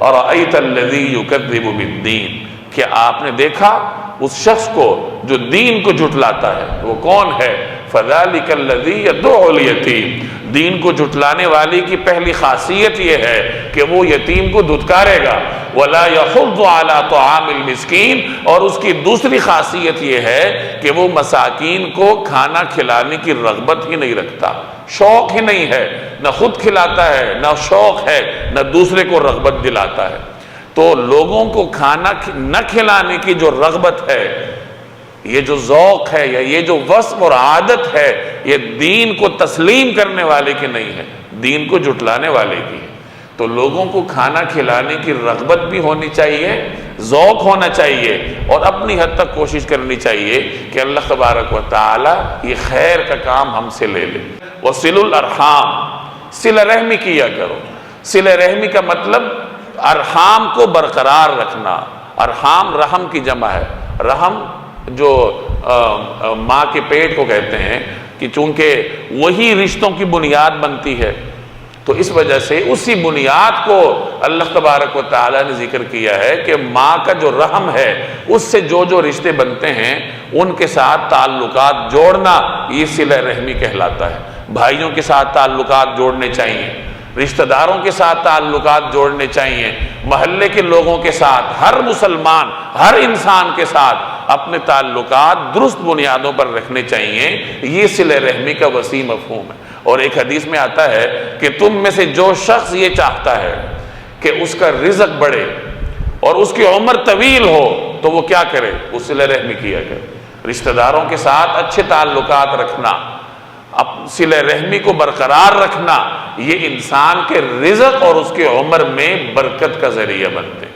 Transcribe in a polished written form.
أَرَأَيْتَ الَّذِي يُكَذِّبُ بِالدِّينِ، کہ آپ نے دیکھا اس شخص کو جو دین کو جھٹلاتا ہے، وہ کون ہے؟ فَذَلِكَ الَّذِي يَدُعُّ الْيَتِيمَ، دین کو جھٹلانے والی کی پہلی خاصیت یہ ہے کہ وہ یتیم کو دھتکارے گا، وَلَا يَحُضُّ عَلَى طَعَامِ الْمِسْكِينِ، اور اس کی دوسری خاصیت یہ ہے کہ وہ مساکین کو کھانا کھلانے کی رغبت ہی نہیں رکھتا، شوق ہی نہیں ہے، نہ خود کھلاتا ہے، نہ شوق ہے، نہ دوسرے کو رغبت دلاتا ہے۔ تو لوگوں کو کھانا نہ کھلانے کی جو رغبت ہے، یہ جو ذوق ہے، یا یہ جو وصف اور عادت ہے، یہ دین کو تسلیم کرنے والے کی نہیں ہے، دین کو جھٹلانے والے کی ہے۔ تو لوگوں کو کھانا کھلانے کی رغبت بھی ہونی چاہیے، ذوق ہونا چاہیے، اور اپنی حد تک کوشش کرنی چاہیے کہ اللہ تبارک و تعالی یہ خیر کا کام ہم سے لے لے۔ وَصِلُ الْأَرْحَامِ، صلہ رحمی کیا کرو۔ صلہ رحمی کا مطلب ارحام کو برقرار رکھنا۔ ارحام رحم کی جمع ہے، رحم جو ماں کے پیٹ کو کہتے ہیں، کہ چونکہ وہی رشتوں کی بنیاد بنتی ہے، تو اس وجہ سے اسی بنیاد کو اللہ تبارک و تعالیٰ نے ذکر کیا ہے کہ ماں کا جو رحم ہے اس سے جو جو رشتے بنتے ہیں ان کے ساتھ تعلقات جوڑنا، یہ صلہ رحمی کہلاتا ہے۔ بھائیوں کے ساتھ تعلقات جوڑنے چاہیے، رشتہ داروں کے ساتھ تعلقات جوڑنے چاہیے، محلے کے لوگوں کے ساتھ، ہر مسلمان، ہر انسان کے ساتھ اپنے تعلقات درست بنیادوں پر رکھنے چاہیے۔ یہ صلہ رحمی کا وسیع مفہوم ہے۔ اور ایک حدیث میں آتا ہے کہ تم میں سے جو شخص یہ چاہتا ہے کہ اس کا رزق بڑھے اور اس کی عمر طویل ہو تو وہ کیا کرے؟ وہ صلہ رحمی کیا کرے، رشتہ داروں کے ساتھ اچھے تعلقات رکھنا، صلہ رحمی کو برقرار رکھنا، یہ انسان کے رزق اور اس کے عمر میں برکت کا ذریعہ بنتے ہیں۔